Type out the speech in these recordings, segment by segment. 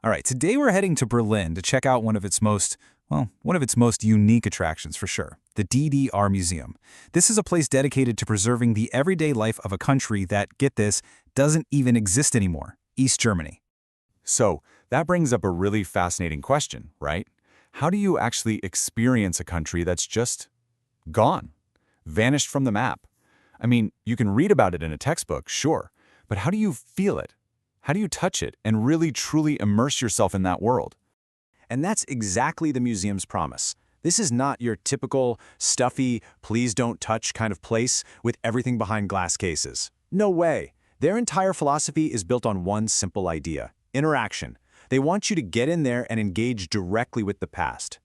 All right, today we're heading to Berlin to check out one of its most unique attractions for sure, the DDR Museum. This is a place dedicated to preserving the everyday life of a country that, get this, doesn't even exist anymore, East Germany. So, that brings up a really fascinating question, right? How do you actually experience a country that's just gone, vanished from the map? I mean, you can read about it in a textbook, sure, but how do you feel it? How do you touch it and really truly immerse yourself in that world? And that's exactly the museum's promise. This is not your typical, stuffy, please don't touch kind of place with everything behind glass cases. No way. Their entire philosophy is built on one simple idea: interaction. They want you to get in there and engage directly with the past.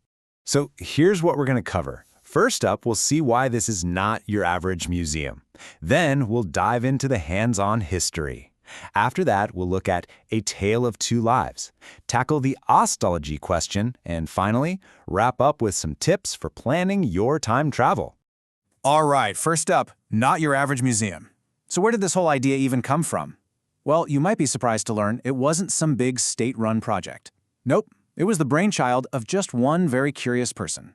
So here's what we're going to cover. First up, we'll see why this is not your average museum. Then we'll dive into the hands-on history. After that, we'll look at A Tale of Two Lives, tackle the nostalgia question, and finally, wrap up with some tips for planning your time travel. All right, first up, not your average museum. So where did this whole idea even come from? Well, you might be surprised to learn it wasn't some big state-run project. Nope, it was the brainchild of just one very curious person.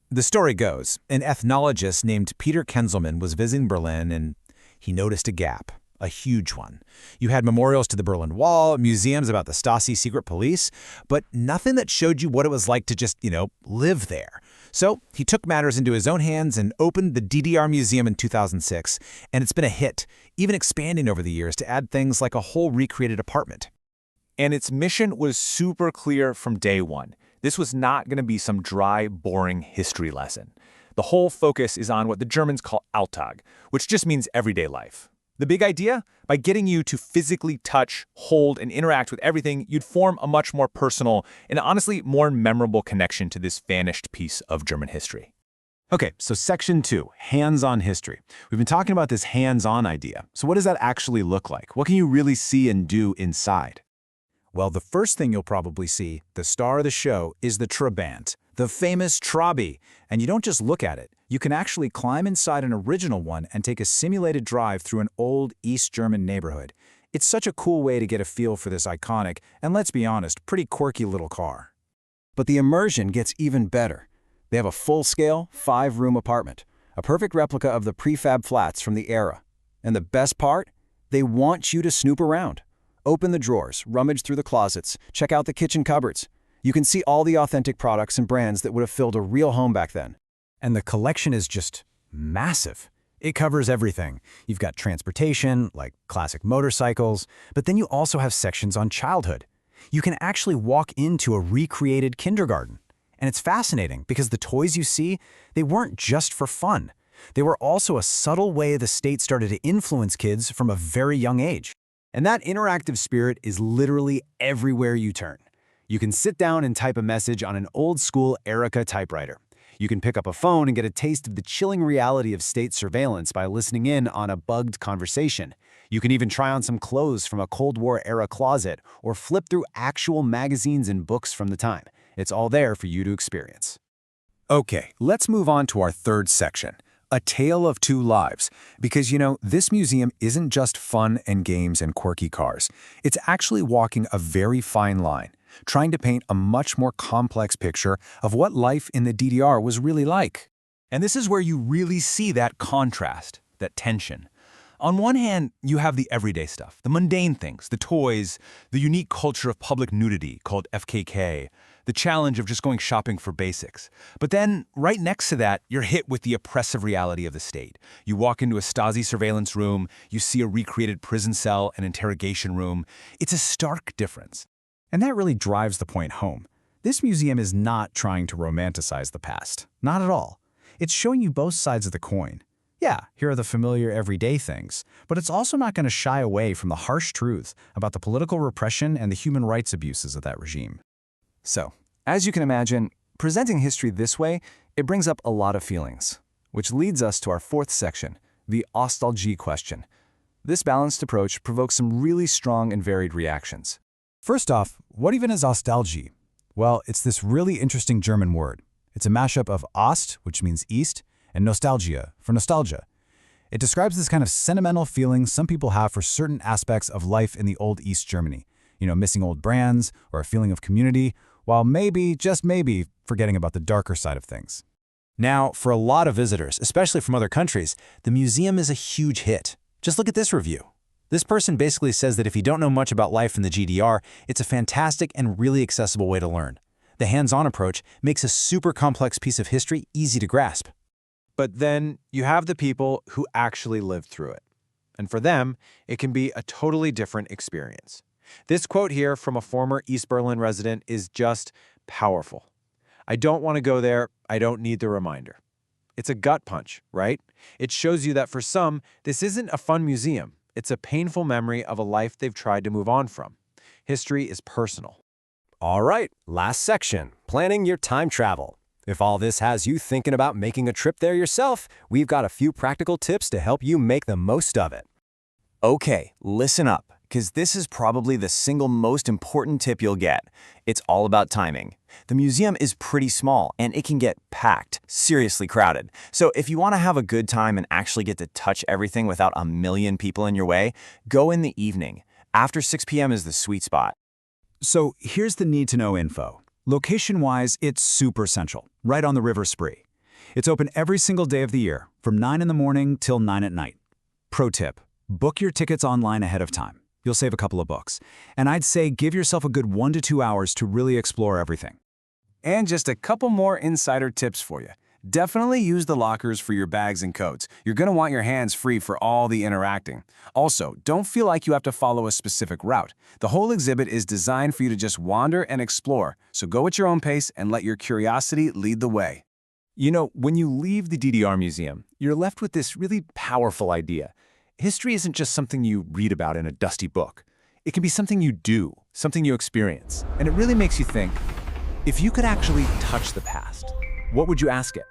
The story goes, an ethnologist named Peter Kenzelman was visiting Berlin and he noticed a gap. A huge one. You had memorials to the Berlin Wall, museums about the Stasi secret police, but nothing that showed you what it was like to just, live there. So he took matters into his own hands and opened the DDR Museum in 2006, and it's been a hit, even expanding over the years to add things like a whole recreated apartment. And its mission was super clear from day one. This was not going to be some dry, boring history lesson. The whole focus is on what the Germans call Alltag, which just means everyday life. The big idea? By getting you to physically touch, hold, and interact with everything, you'd form a much more personal and honestly more memorable connection to this vanished piece of German history. Okay, so Section 2, hands-on history. We've been talking about this hands-on idea. So what does that actually look like? What can you really see and do inside? Well, the first thing you'll probably see, the star of the show, is the Trabant, the famous Trabi. And you don't just look at it. You can actually climb inside an original one and take a simulated drive through an old East German neighborhood. It's such a cool way to get a feel for this iconic, and let's be honest, pretty quirky little car. But the immersion gets even better. They have a full-scale, 5-room apartment, a perfect replica of the prefab flats from the era. And the best part? They want you to snoop around. Open the drawers, rummage through the closets, check out the kitchen cupboards. You can see all the authentic products and brands that would have filled a real home back then. And the collection is just massive. It covers everything. You've got transportation, like classic motorcycles, but then you also have sections on childhood. You can actually walk into a recreated kindergarten. And it's fascinating because the toys you see, they weren't just for fun. They were also a subtle way the state started to influence kids from a very young age. And that interactive spirit is literally everywhere you turn. You can sit down and type a message on an old-school Erica typewriter. You can pick up a phone and get a taste of the chilling reality of state surveillance by listening in on a bugged conversation. You can even try on some clothes from a Cold War-era closet or flip through actual magazines and books from the time. It's all there for you to experience. Okay, let's move on to our third section, A Tale of Two Lives. Because, this museum isn't just fun and games and quirky cars. It's actually walking a very fine line, trying to paint a much more complex picture of what life in the DDR was really like. And this is where you really see that contrast, that tension. On one hand, you have the everyday stuff, the mundane things, the toys, the unique culture of public nudity called FKK, the challenge of just going shopping for basics. But then, right next to that, you're hit with the oppressive reality of the state. You walk into a Stasi surveillance room, you see a recreated prison cell, an interrogation room. It's a stark difference. And that really drives the point home. This museum is not trying to romanticize the past. Not at all. It's showing you both sides of the coin. Yeah, here are the familiar everyday things, but it's also not going to shy away from the harsh truths about the political repression and the human rights abuses of that regime. So, as you can imagine, presenting history this way, it brings up a lot of feelings, which leads us to our fourth section, the nostalgia question. This balanced approach provokes some really strong and varied reactions. First off, what even is nostalgia? Well, it's this really interesting German word. It's a mashup of Ost, which means east, and nostalgia, for nostalgia. It describes this kind of sentimental feeling some people have for certain aspects of life in the old East Germany. missing old brands or a feeling of community, while maybe, just maybe, forgetting about the darker side of things. Now, for a lot of visitors, especially from other countries, the museum is a huge hit. Just look at this review. This person basically says that if you don't know much about life in the GDR, it's a fantastic and really accessible way to learn. The hands-on approach makes a super complex piece of history easy to grasp. But then you have the people who actually lived through it. And for them, it can be a totally different experience. This quote here from a former East Berlin resident is just powerful. I don't want to go there. I don't need the reminder. It's a gut punch, right? It shows you that for some, this isn't a fun museum. It's a painful memory of a life they've tried to move on from. History is personal. All right, last section, planning your time travel. If all this has you thinking about making a trip there yourself, we've got a few practical tips to help you make the most of it. Okay, listen up, because this is probably the single most important tip you'll get. It's all about timing. The museum is pretty small, and it can get packed, seriously crowded. So if you want to have a good time and actually get to touch everything without a million people in your way, go in the evening. After 6 p.m. is the sweet spot. So here's the need-to-know info. Location-wise, it's super central, right on the River Spree. It's open every single day of the year, from 9 in the morning till 9 at night. Pro tip, book your tickets online ahead of time. You'll save a couple of bucks. And I'd say give yourself a good 1 to 2 hours to really explore everything. And just a couple more insider tips for you. Definitely use the lockers for your bags and coats. You're going to want your hands free for all the interacting. Also, don't feel like you have to follow a specific route. The whole exhibit is designed for you to just wander and explore, so go at your own pace and let your curiosity lead the way. You know, when you leave the DDR Museum, you're left with this really powerful idea. History isn't just something you read about in a dusty book. It can be something you do, something you experience. And it really makes you think, if you could actually touch the past, what would you ask it?